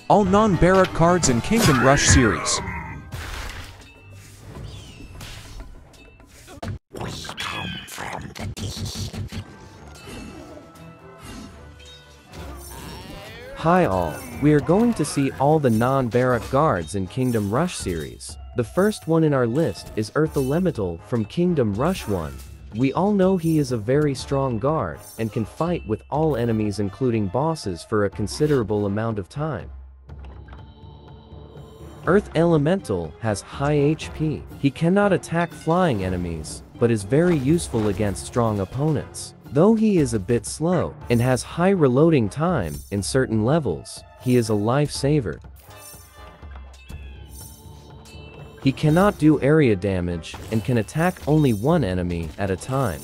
All non-Barrack cards in Kingdom Rush series. Hi all, we are going to see all the non-Barrack guards in Kingdom Rush series. The first one in our list is Earth Elemental from Kingdom Rush 1. We all know he is a very strong guard, and can fight with all enemies including bosses for a considerable amount of time. Earth Elemental has high HP. He cannot attack flying enemies, but is very useful against strong opponents. Though he is a bit slow, and has high reloading time in certain levels, he is a lifesaver. He cannot do area damage, and can attack only one enemy at a time.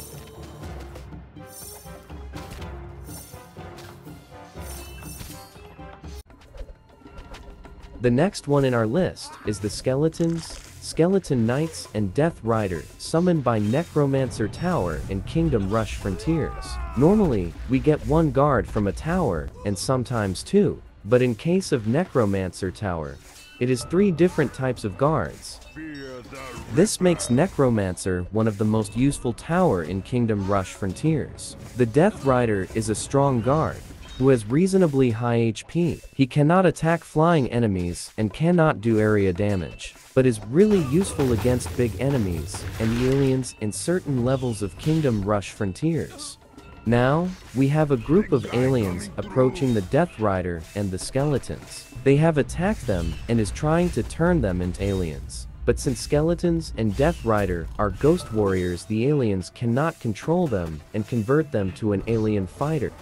The next one in our list is the Skeletons, Skeleton Knights, and Death Rider, summoned by Necromancer Tower in Kingdom Rush Frontiers. Normally, we get one guard from a tower, and sometimes two, but in case of Necromancer Tower, it is 3 different types of guards. This makes Necromancer one of the most useful tower in Kingdom Rush Frontiers. The Death Rider is a strong guard, who has reasonably high HP. He cannot attack flying enemies and cannot do area damage, but is really useful against big enemies and the aliens in certain levels of Kingdom Rush Frontiers. Now, we have a group of aliens approaching the Death Rider and the Skeletons. They have attacked them and is trying to turn them into aliens. But since Skeletons and Death Rider are ghost warriors, the aliens cannot control them and convert them to an alien fighter.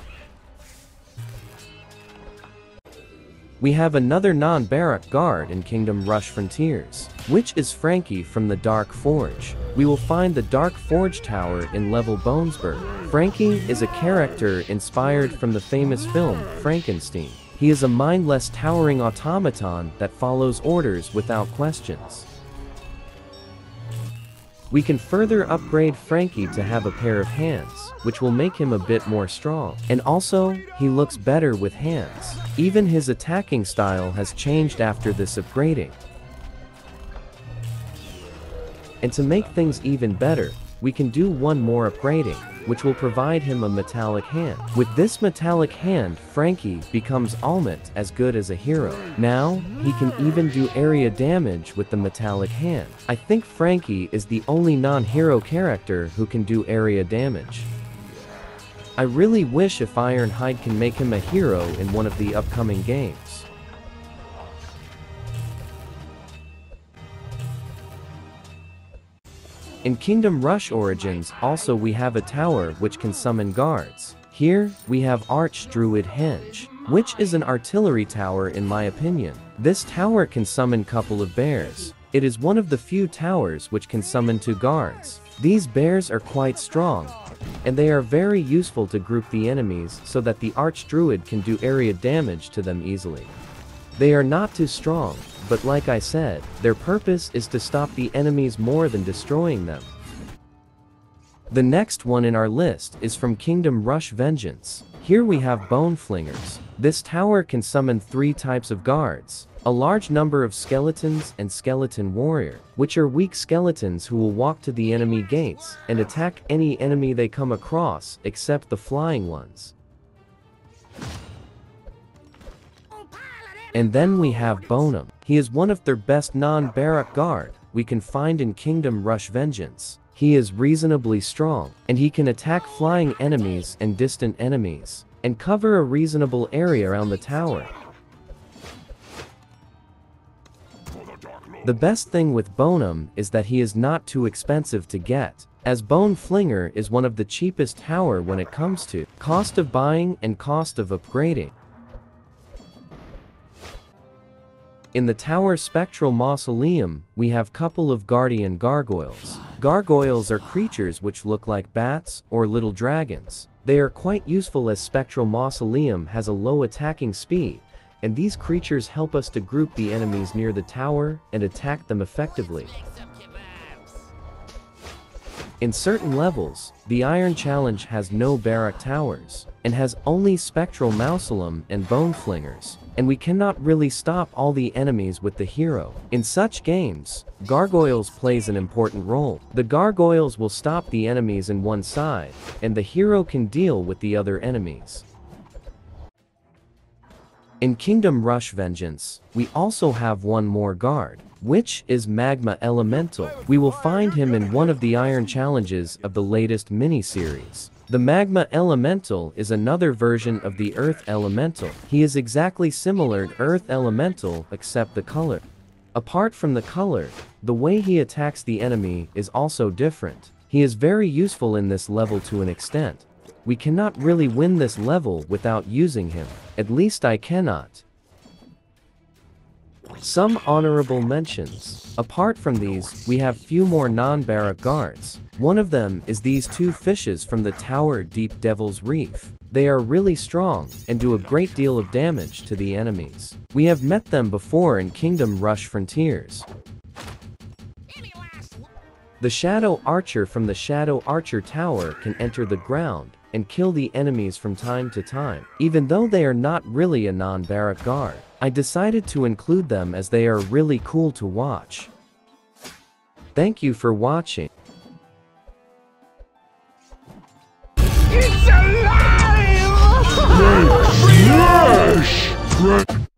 We have another non-Barrack guard in Kingdom Rush Frontiers, which is Frankie from the Dark Forge. We will find the Dark Forge Tower in level Bonesburg. Frankie is a character inspired from the famous film Frankenstein. He is a mindless towering automaton that follows orders without questions. We can further upgrade Frankie to have a pair of hands, which will make him a bit more strong. And also, he looks better with hands. Even his attacking style has changed after this upgrading. And to make things even better, we can do one more upgrading, which will provide him a metallic hand. With this metallic hand, Frankie becomes almost as good as a hero. Now, he can even do area damage with the metallic hand. I think Frankie is the only non-hero character who can do area damage. I really wish if Ironhide can make him a hero in one of the upcoming games. In Kingdom Rush Origins, also we have a tower which can summon guards. Here, we have Archdruid Henge, which is an artillery tower in my opinion. This tower can summon couple of bears. It is one of the few towers which can summon 2 guards. These bears are quite strong, and they are very useful to group the enemies so that the Archdruid can do area damage to them easily. They are not too strong, but like I said, their purpose is to stop the enemies more than destroying them. The next one in our list is from Kingdom Rush Vengeance. Here we have Bone Flingers. This tower can summon 3 types of guards. A large number of skeletons and skeleton warrior, which are weak skeletons who will walk to the enemy gates and attack any enemy they come across except the flying ones. And then we have Bonum. He is one of their best non-Barrack guard we can find in Kingdom Rush Vengeance. He is reasonably strong, and he can attack flying enemies and distant enemies, and cover a reasonable area around the tower. The best thing with Bonum is that he is not too expensive to get, as Bone Flinger is one of the cheapest tower when it comes to cost of buying and cost of upgrading. In the Tower Spectral Mausoleum, we have couple of Guardian Gargoyles. Gargoyles are creatures which look like bats or little dragons. They are quite useful as Spectral Mausoleum has a low attacking speed, and these creatures help us to group the enemies near the tower and attack them effectively. In certain levels, the Iron Challenge has no Barrack Towers, and has only Spectral Mausoleum and Bone Flingers, and we cannot really stop all the enemies with the hero. In such games, Gargoyles plays an important role. The Gargoyles will stop the enemies in one side, and the hero can deal with the other enemies. In Kingdom Rush Vengeance, we also have one more guard, which is Magma Elemental. We will find him in one of the Iron Challenges of the latest mini-series. The Magma Elemental is another version of the Earth Elemental. He is exactly similar to Earth Elemental except the color. Apart from the color, the way he attacks the enemy is also different. He is very useful in this level to an extent. We cannot really win this level without using him. At least I cannot. Some honorable mentions. Apart from these, we have few more non-Barrack guards. One of them is these two fishes from the Tower Deep Devil's Reef. They are really strong, and do a great deal of damage to the enemies. We have met them before in Kingdom Rush Frontiers. The Shadow Archer from the Shadow Archer Tower can enter the ground and kill the enemies from time to time. Even though they are not really a non-Barrack guard, I decided to include them as they are really cool to watch. Thank you for watching. It's alive!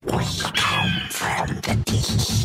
We come from the deep.